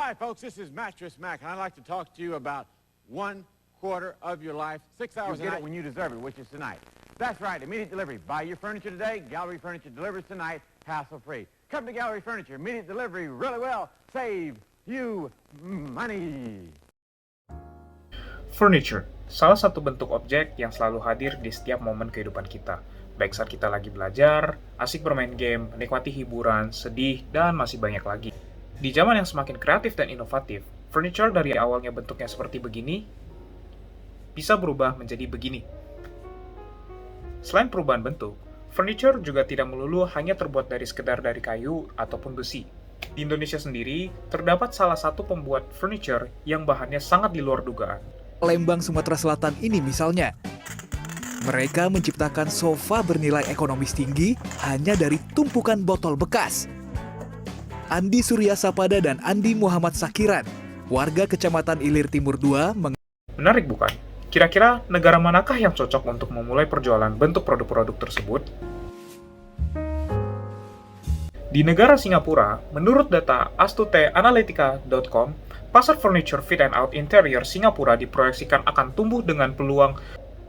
Hi, folks. This is Mattress Mac, and I'd like to talk to you about 1/4 of your life, 6 hours You get a night. it when you deserve it, which is tonight. That's right, immediate delivery. Buy your furniture today, Gallery Furniture delivers tonight, hassle-free. Come to Gallery Furniture, immediate delivery, really well, save you money. Furniture, salah satu bentuk objek yang selalu hadir di setiap momen kehidupan kita. Baik saat kita lagi belajar, asik bermain game, menikmati hiburan, sedih, dan masih banyak lagi. Di zaman yang semakin kreatif dan inovatif, furniture dari awalnya bentuknya seperti begini, bisa berubah menjadi begini. Selain perubahan bentuk, furniture juga tidak melulu hanya terbuat dari sekedar dari kayu ataupun besi. Di Indonesia sendiri, terdapat salah satu pembuat furniture yang bahannya sangat di luar dugaan. Lembang, Sumatera Selatan ini misalnya. Mereka menciptakan sofa bernilai ekonomis tinggi hanya dari tumpukan botol bekas. Andi Surya Sapada dan Andi Muhammad Sakiran, warga Kecamatan Ilir Timur 2, Menarik bukan? Kira-kira negara manakah yang cocok untuk memulai perjualan bentuk produk-produk tersebut? Di negara Singapura, menurut data astuteanalytica.com, pasar furniture fit and out interior Singapura diproyeksikan akan tumbuh dengan peluang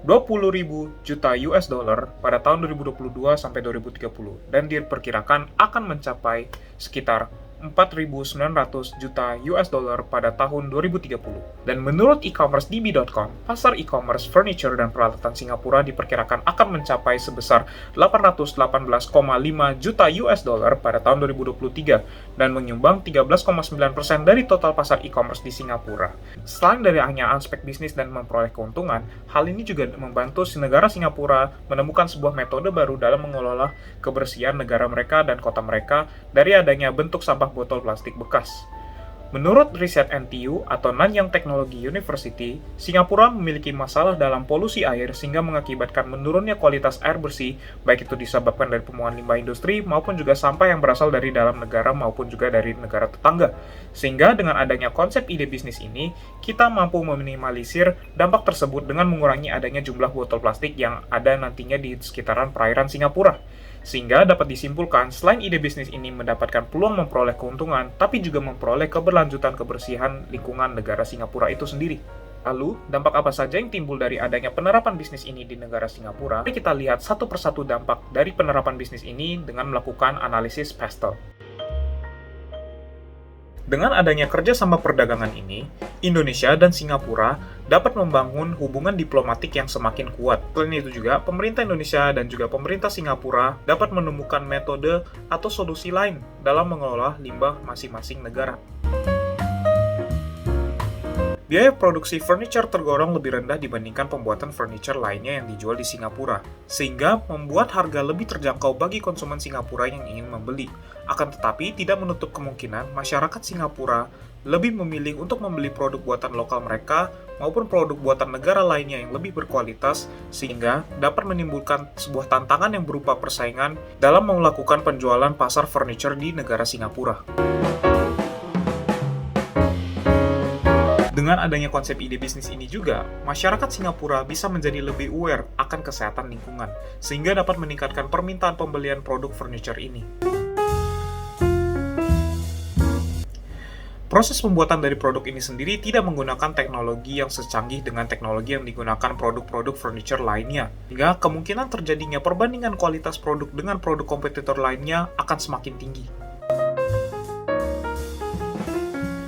20.000 juta US dollar pada tahun 2022 sampai 2030 dan diperkirakan akan mencapai sekitar 4.900 juta US dollar pada tahun 2030. Dan menurut e-commerce db.com, pasar e-commerce furniture dan peralatan Singapura diperkirakan akan mencapai sebesar 818,5 juta US dollar pada tahun 2023 dan menyumbang 13,9% dari total pasar e-commerce di Singapura. Selain dari hanya aspek bisnis dan memperoleh keuntungan, hal ini juga membantu negara Singapura menemukan sebuah metode baru dalam mengelola kebersihan negara mereka dan kota mereka dari adanya bentuk sampah botol plastik bekas. Menurut riset NTU atau Nanyang Technology University, Singapura memiliki masalah dalam polusi air sehingga mengakibatkan menurunnya kualitas air bersih, baik itu disebabkan dari pembuangan limbah industri maupun juga sampah yang berasal dari dalam negara maupun juga dari negara tetangga. Sehingga dengan adanya konsep ide bisnis ini, kita mampu meminimalisir dampak tersebut dengan mengurangi adanya jumlah botol plastik yang ada nantinya di sekitaran perairan Singapura. Sehingga dapat disimpulkan, selain ide bisnis ini mendapatkan peluang memperoleh keuntungan, tapi juga memperoleh keberlanjutan kebersihan lingkungan negara Singapura itu sendiri. Lalu, dampak apa saja yang timbul dari adanya penerapan bisnis ini di negara Singapura? Mari kita lihat satu persatu dampak dari penerapan bisnis ini dengan melakukan analisis PESTEL. Dengan adanya kerjasama perdagangan ini, Indonesia dan Singapura dapat membangun hubungan diplomatik yang semakin kuat. Selain itu juga, pemerintah Indonesia dan juga pemerintah Singapura dapat menemukan metode atau solusi lain dalam mengelola limbah masing-masing negara. Biaya produksi furniture tergolong lebih rendah dibandingkan pembuatan furniture lainnya yang dijual di Singapura, sehingga membuat harga lebih terjangkau bagi konsumen Singapura yang ingin membeli. Akan tetapi, tidak menutup kemungkinan masyarakat Singapura lebih memilih untuk membeli produk buatan lokal mereka maupun produk buatan negara lainnya yang lebih berkualitas, sehingga dapat menimbulkan sebuah tantangan yang berupa persaingan dalam melakukan penjualan pasar furniture di negara Singapura. Dengan adanya konsep ide bisnis ini juga, masyarakat Singapura bisa menjadi lebih aware akan kesehatan lingkungan, sehingga dapat meningkatkan permintaan pembelian produk furniture ini. Proses pembuatan dari produk ini sendiri tidak menggunakan teknologi yang secanggih dengan teknologi yang digunakan produk-produk furniture lainnya, hingga kemungkinan terjadinya perbandingan kualitas produk dengan produk kompetitor lainnya akan semakin tinggi.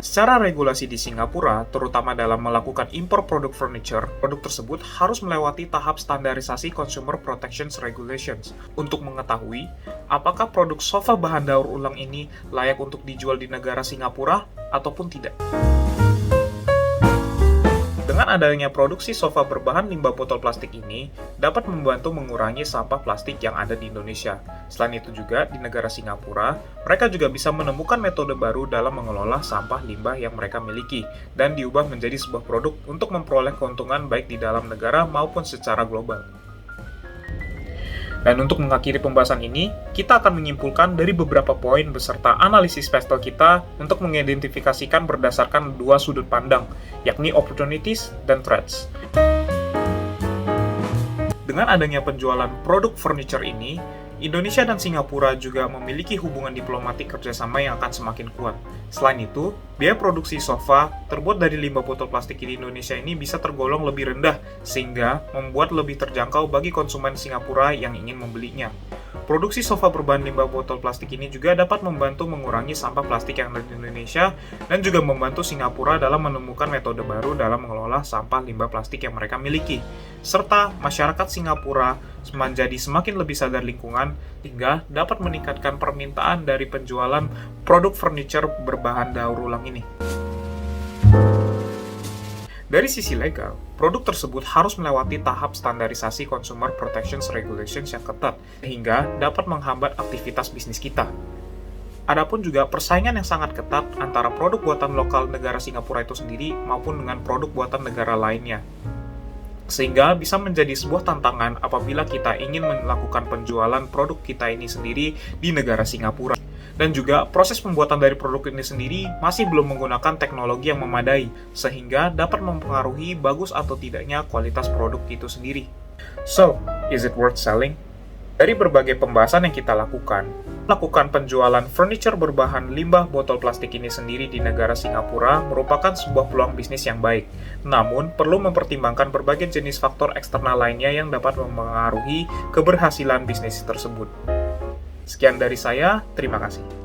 Secara regulasi di Singapura, terutama dalam melakukan impor produk furniture, produk tersebut harus melewati tahap standarisasi Consumer Protection Regulations untuk mengetahui apakah produk sofa bahan daur ulang ini layak untuk dijual di negara Singapura ataupun tidak. Dengan adanya produksi sofa berbahan limbah botol plastik ini, dapat membantu mengurangi sampah plastik yang ada di Indonesia. Selain itu juga, di negara Singapura, mereka juga bisa menemukan metode baru dalam mengelola sampah limbah yang mereka miliki, dan diubah menjadi sebuah produk untuk memperoleh keuntungan baik di dalam negara maupun secara global. Dan untuk mengakhiri pembahasan ini, kita akan menyimpulkan dari beberapa poin beserta analisis PESTEL kita untuk mengidentifikasikan berdasarkan dua sudut pandang, yakni opportunities dan threats. Dengan adanya penjualan produk furniture ini, Indonesia dan Singapura juga memiliki hubungan diplomatik kerjasama yang akan semakin kuat. Selain itu, biaya produksi sofa terbuat dari limbah botol plastik di Indonesia ini bisa tergolong lebih rendah, sehingga membuat lebih terjangkau bagi konsumen Singapura yang ingin membelinya. Produksi sofa berbahan limbah botol plastik ini juga dapat membantu mengurangi sampah plastik yang ada di Indonesia dan juga membantu Singapura dalam menemukan metode baru dalam mengelola sampah limbah plastik yang mereka miliki. Serta masyarakat Singapura menjadi semakin lebih sadar lingkungan hingga dapat meningkatkan permintaan dari penjualan produk furniture berbahan daur ulang ini. Dari sisi legal, produk tersebut harus melewati tahap standarisasi Consumer Protection Regulations yang ketat, sehingga dapat menghambat aktivitas bisnis kita. Adapun juga persaingan yang sangat ketat antara produk buatan lokal negara Singapura itu sendiri maupun dengan produk buatan negara lainnya. Sehingga bisa menjadi sebuah tantangan apabila kita ingin melakukan penjualan produk kita ini sendiri di negara Singapura. Dan juga proses pembuatan dari produk ini sendiri masih belum menggunakan teknologi yang memadai, sehingga dapat mempengaruhi bagus atau tidaknya kualitas produk itu sendiri. So, is it worth selling? Dari berbagai pembahasan yang kita lakukan penjualan furniture berbahan limbah botol plastik ini sendiri di negara Singapura merupakan sebuah peluang bisnis yang baik. Namun, perlu mempertimbangkan berbagai jenis faktor eksternal lainnya yang dapat mempengaruhi keberhasilan bisnis tersebut. Sekian dari saya, terima kasih.